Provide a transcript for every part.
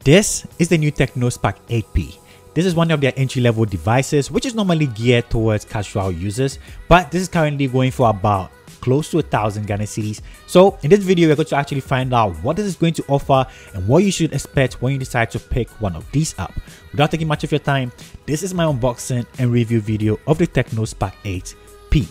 This is the new Tecno Spark 8P. This is one of their entry-level devices, which is normally geared towards casual users, but this is currently going for about close to 1,000 Ghana cedis. So in this video, we're going to actually find out what this is going to offer and what you should expect when you decide to pick one of these up. Without taking much of your time, this is my unboxing and review video of the Tecno Spark 8P.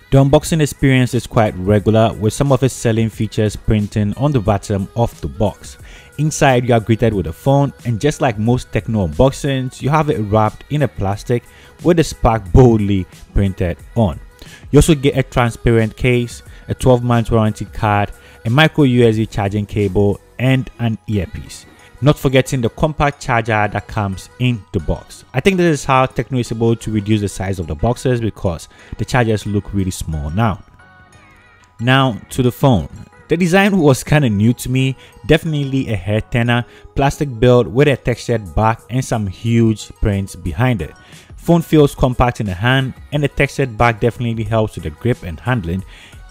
The unboxing experience is quite regular, with some of its selling features printing on the bottom of the box. Inside, you are greeted with a phone, and just like most Tecno unboxings, you have it wrapped in a plastic with the Spark boldly printed on. You also get a transparent case, a 12-month warranty card, a micro USB charging cable, and an earpiece. Not forgetting the compact charger that comes in the box. I think this is how Tecno is able to reduce the size of the boxes because the chargers look really small now. Now to the phone. The design was kind of new to me, definitely a head turner, plastic build with a textured back and some huge prints behind it. Phone feels compact in the hand, and the textured back definitely helps with the grip and handling.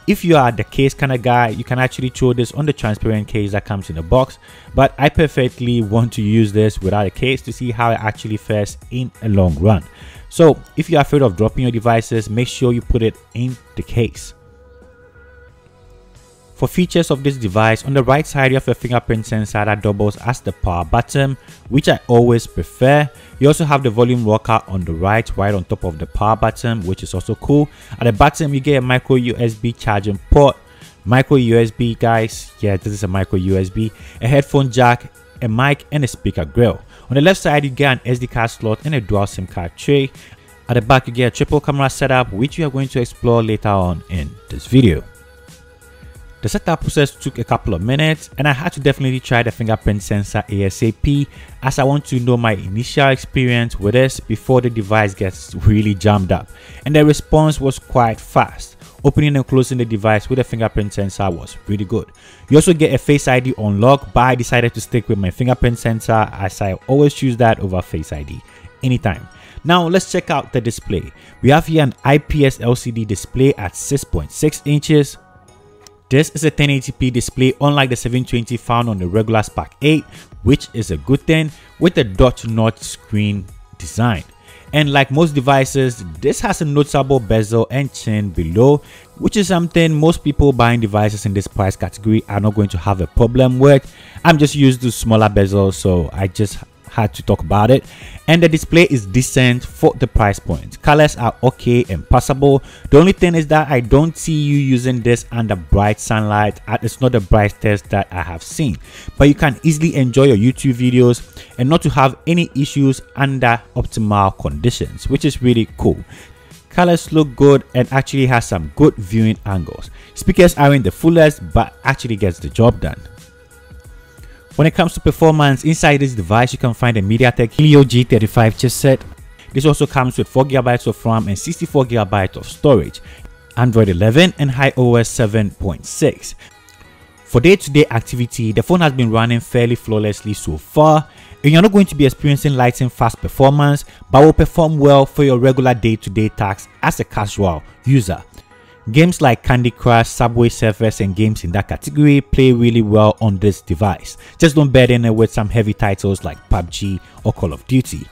If you are the case kind of guy, you can actually throw this on the transparent case that comes in the box, but I perfectly want to use this without a case to see how it actually fares in a long run. So if you're afraid of dropping your devices, make sure you put it in the case. For features of this device, on the right side you have a fingerprint sensor that doubles as the power button, which I always prefer. You also have the volume rocker on the right on top of the power button, which is also cool. At the bottom you get a micro USB charging port, micro USB guys, yeah, this is a micro USB, a headphone jack, a mic, and a speaker grill. On the left side you get an SD card slot and a dual SIM card tray. At the back you get a triple camera setup, which we are going to explore later on in this video. The setup process took a couple of minutes, and I had to definitely try the fingerprint sensor ASAP, as I want to know my initial experience with this before the device gets really jammed up, and the response was quite fast. Opening and closing the device with a fingerprint sensor was really good. You also get a Face ID unlock, but I decided to stick with my fingerprint sensor as I always choose that over Face ID anytime. Now let's check out the display. We have here an IPS LCD display at 6.6 inches. This is a 1080p display, unlike the 720 found on the regular Spark 8, which is a good thing, with the dot-notch screen design. And like most devices, this has a noticeable bezel and chin below, which is something most people buying devices in this price category are not going to have a problem with. I'm just used to smaller bezels, so I just had to talk about it. And the display is decent for the price point. Colors are okay and passable. The only thing is that I don't see you using this under bright sunlight, and it's not the brightest that I have seen, but you can easily enjoy your YouTube videos and not to have any issues under optimal conditions, which is really cool. Colors look good and actually has some good viewing angles. Speakers aren't the fullest, but actually gets the job done. When it comes to performance, inside this device you can find a MediaTek Helio G35 chipset. This also comes with 4GB of RAM and 64GB of storage, Android 11 and iOS 7.6. For day-to-day activity, the phone has been running fairly flawlessly so far, and you're not going to be experiencing lightning fast performance, but will perform well for your regular day-to-day tasks as a casual user. Games like Candy Crush, Subway Surfers, and games in that category play really well on this device. Just don't burden it with some heavy titles like PUBG or Call of Duty.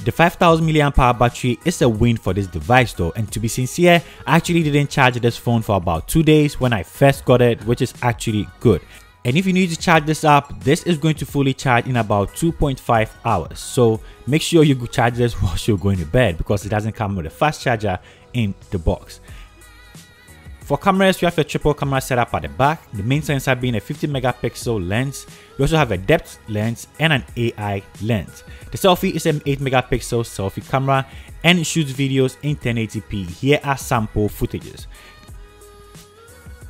The 5000 mAh battery is a win for this device though, and to be sincere, I actually didn't charge this phone for about 2 days when I first got it, which is actually good. And if you need to charge this up, this is going to fully charge in about 2.5 hours. So make sure you charge this while you're going to bed, because it doesn't come with a fast charger in the box. For cameras, you have a triple camera setup at the back, the main sensor being a 50 megapixel lens. You also have a depth lens and an AI lens. The selfie is an 8 megapixel selfie camera and it shoots videos in 1080p. Here are sample footages.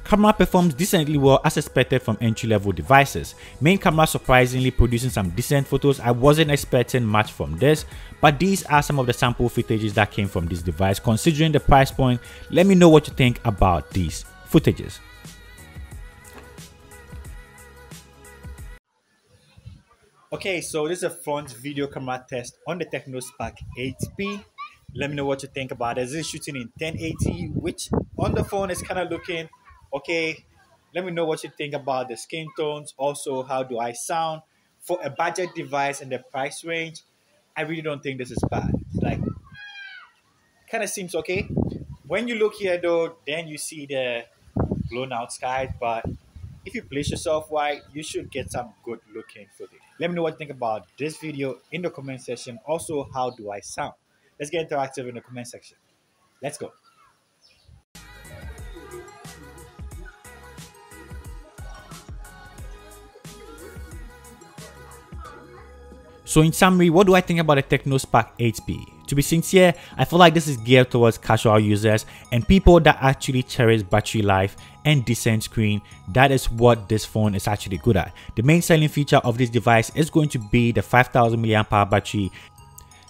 Camera performs decently well as expected from entry-level devices. Main camera surprisingly producing some decent photos. I wasn't expecting much from this, but these are some of the sample footages that came from this device. Considering the price point, let me know what you think about these footages. Okay, so this is a front video camera test on the Tecno Spark 8P. Let me know what you think about it. This is shooting in 1080, which on the phone is kind of looking Okay, let me know what you think about the skin tones. Also, how do I sound for a budget device in the price range? I really don't think this is bad. Like, kind of seems okay. When you look here though, then you see the blown out skies. But if you place yourself right, you should get some good looking footage. Let me know what you think about this video in the comment section. Also, how do I sound? Let's get interactive in the comment section. Let's go. So in summary, what do I think about the Tecno Spark 8B? To be sincere, I feel like this is geared towards casual users and people that actually cherish battery life and decent screen. That is what this phone is actually good at. The main selling feature of this device is going to be the 5000 mAh battery.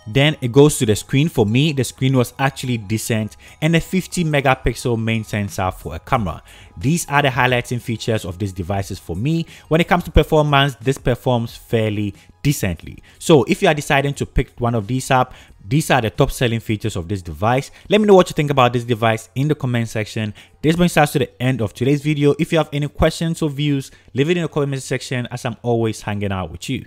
Then it goes to the screen. For me, the screen was actually decent and a 50 megapixel main sensor for a camera. These are the highlighting features of these devices for me. When it comes to performance, this performs fairly decently. So if you are deciding to pick one of these up, these are the top selling features of this device. Let me know what you think about this device in the comment section. This brings us to the end of today's video. If you have any questions or views, leave it in the comment section as I'm always hanging out with you.